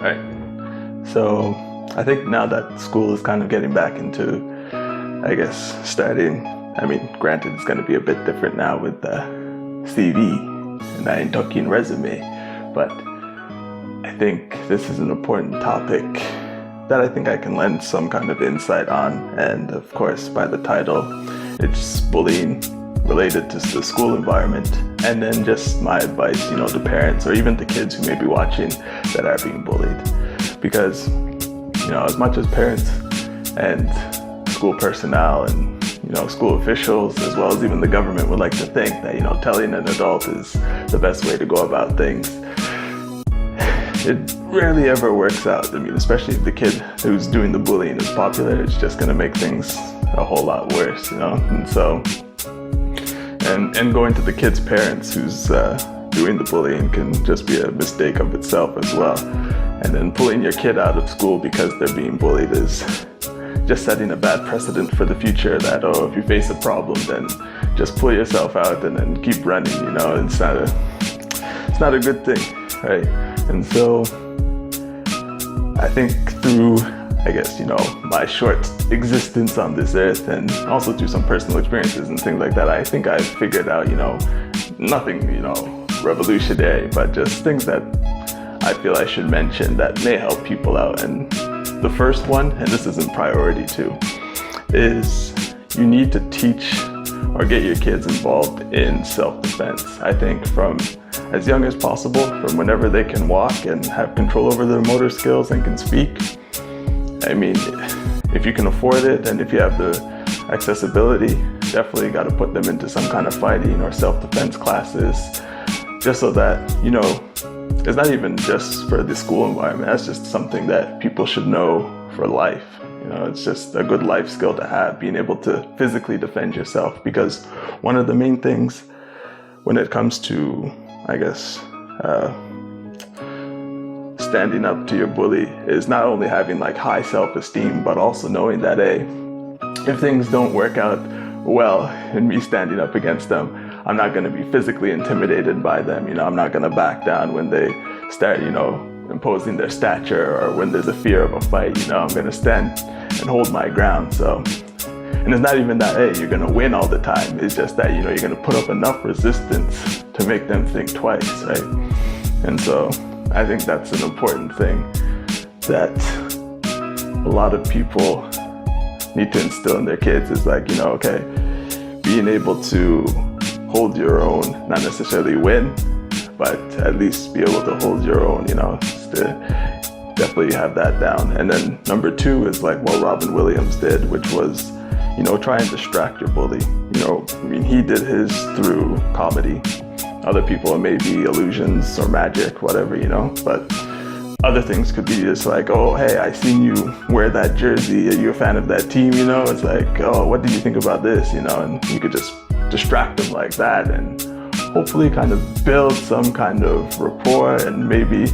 Right. So I think now that school is kind of getting back into, I guess, starting, granted it's going to be a bit different now with the CV and I ain't talking resume, but I think this is an important topic that I think I can lend some kind of insight on. And of course, by the title, it's bullying related to the school environment, and then just my advice, to parents or even to kids who may be watching that are being bullied. Because, as much as parents and school personnel and, school officials, as well as even the government would like to think that, telling an adult is the best way to go about things, it rarely ever works out. Especially if the kid who's doing the bullying is popular, it's just going to make things a whole lot worse, And so, and going to the kid's parents who's doing the bullying can just be a mistake of itself as well. And then pulling your kid out of school because they're being bullied is just setting a bad precedent for the future that, if you face a problem, then just pull yourself out and then keep running, It's not a good thing, right? And so I think through, my short existence on this earth, and also through some personal experiences and things like that, I think I've figured out, nothing, revolutionary, but just things that I feel I should mention that may help people out. And the first one, and this isn't priority too, is you need to teach or get your kids involved in self-defense. I think from as young as possible, from whenever they can walk and have control over their motor skills and can speak. If you can afford it and if you have the accessibility, definitely got to put them into some kind of fighting or self-defense classes, just so that, it's not even just for the school environment. That's just something that people should know for life. It's just a good life skill to have, being able to physically defend yourself. Because one of the main things when it comes to, standing up to your bully is not only having high self-esteem, but also knowing that, hey, if things don't work out well in me standing up against them, I'm not going to be physically intimidated by them. I'm not going to back down when they start, imposing their stature or when there's a fear of a fight. I'm going to stand and hold my ground. So, and it's not even that, hey, you're going to win all the time. It's just that, you're going to put up enough resistance to make them think twice, right? And so I think that's an important thing that a lot of people need to instill in their kids is being able to hold your own, not necessarily win, but at least be able to hold your own, just to definitely have that down. And then number two is what Robin Williams did, which was, try and distract your bully. He did his through comedy. Other people, it may be illusions or magic, whatever, but other things could be just oh, hey, I seen you wear that jersey. Are you a fan of that team? It's oh, what do you think about this? And you could just distract them like that and hopefully kind of build some kind of rapport, and maybe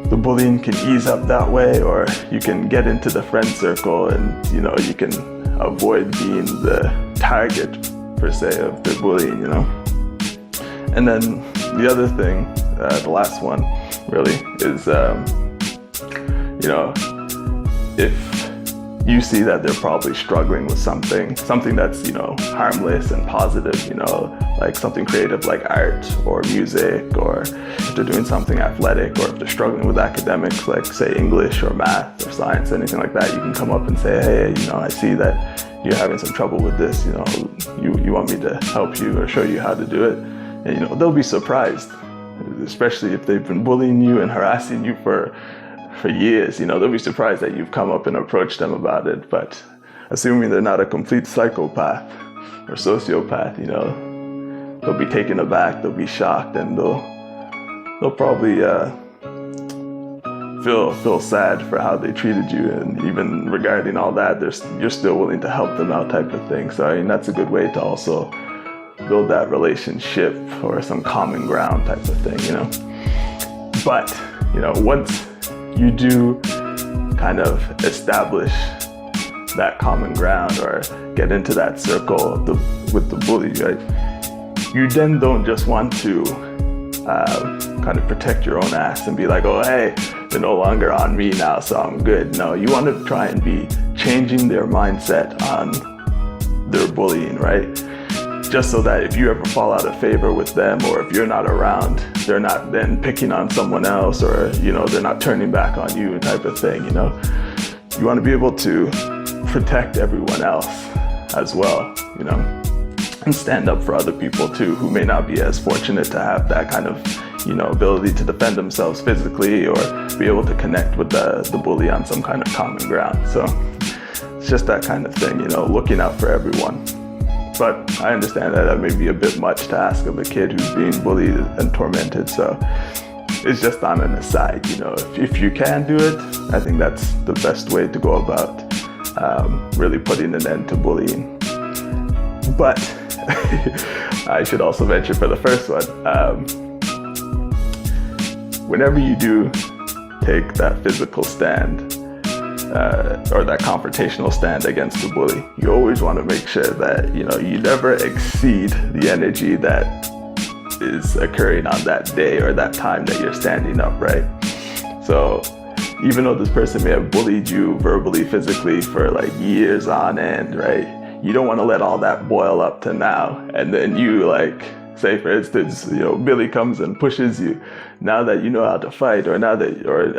the bullying can ease up that way, or you can get into the friend circle and, you can avoid being the target, per se, of the bullying, And then the other thing, the last one really, is, if you see that they're probably struggling with something that's, harmless and positive, something creative like art or music, or if they're doing something athletic, or if they're struggling with academics, like say English or math or science, anything like that, you can come up and say, hey, I see that you're having some trouble with this, you want me to help you or show you how to do it. And, they'll be surprised, especially if they've been bullying you and harassing you for years. They'll be surprised that you've come up and approached them about it. But assuming they're not a complete psychopath or sociopath, they'll be taken aback, they'll be shocked, and they'll probably feel sad for how they treated you. And even regarding all that, you're still willing to help them out, type of thing. So that's a good way to also build that relationship or some common ground type of thing, But, once you do kind of establish that common ground or get into that circle with the bully, right? You then don't just want to kind of protect your own ass and be like, oh, hey, they're no longer on me now, so I'm good. No, you want to try and be changing their mindset on their bullying, right? Just so that if you ever fall out of favor with them, or if you're not around, they're not then picking on someone else, or, they're not turning back on you type of thing, You want to be able to protect everyone else as well, and stand up for other people too, who may not be as fortunate to have that kind of, ability to defend themselves physically, or be able to connect with the bully on some kind of common ground. So it's just that kind of thing, looking out for everyone. But I understand that may be a bit much to ask of a kid who's being bullied and tormented. So it's just on an aside, if you can do it, I think that's the best way to go about really putting an end to bullying. But I should also mention for the first one, whenever you do take that physical stand, or that confrontational stand against the bully, you always want to make sure that, you never exceed the energy that is occurring on that day or that time that you're standing up, right? So even though this person may have bullied you verbally, physically for like years on end, right? You don't want to let all that boil up to now. And then you say for instance, Billy comes and pushes you. Now that you know how to fight, or now that, or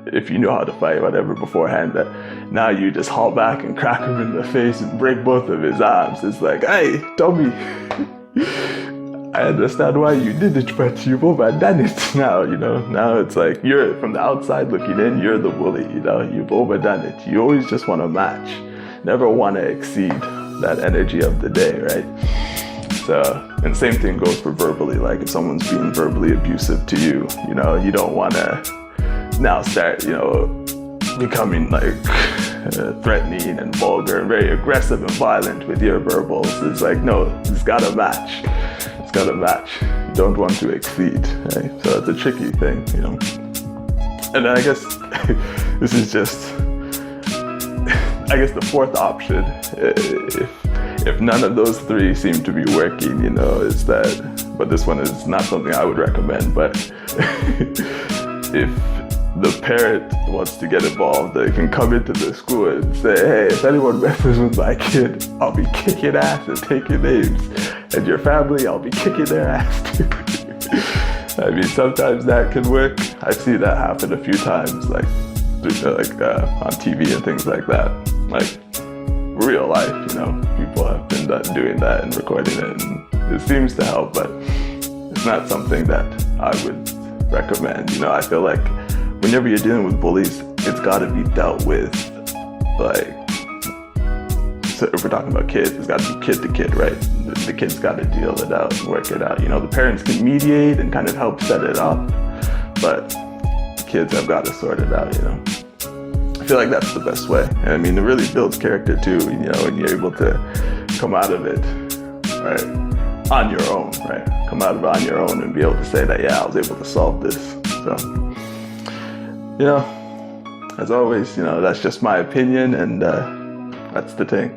if you know how to fight, whatever, beforehand, that now you just haul back and crack him in the face and break both of his arms. It's like, hey, Tommy, I understand why you did it, but you've overdone it now, Now it's like, you're from the outside looking in, you're the bully, you've overdone it. You always just want to match, never want to exceed that energy of the day, right? So, and same thing goes for verbally. Like if someone's being verbally abusive to you, you don't want to now start, becoming threatening and vulgar and very aggressive and violent with your verbals. It's like, no, it's gotta match. It's gotta match. You don't want to exceed, right? So it's a tricky thing, And I guess this is just, the fourth option. If none of those three seem to be working, is that, but this one is not something I would recommend, but if the parent wants to get involved, they can come into the school and say, hey, if anyone messes with my kid, I'll be kicking ass and taking names. And your family, I'll be kicking their ass too. I mean, sometimes that can work. I've seen that happen a few times, on TV and things like that. Real life, people have been doing that and recording it, and it seems to help, but it's not something that I would recommend. I feel like whenever you're dealing with bullies, it's got to be dealt with, so if we're talking about kids, it's got to be kid to kid, right? The kid's got to deal it out and work it out. The parents can mediate and kind of help set it up, but the kids have got to sort it out, I feel like that's the best way. And I mean, it really builds character too, when you're able to come out of it, right, on your own, right? Come out of it on your own and be able to say that, yeah, I was able to solve this. So, as always, that's just my opinion, and that's the thing.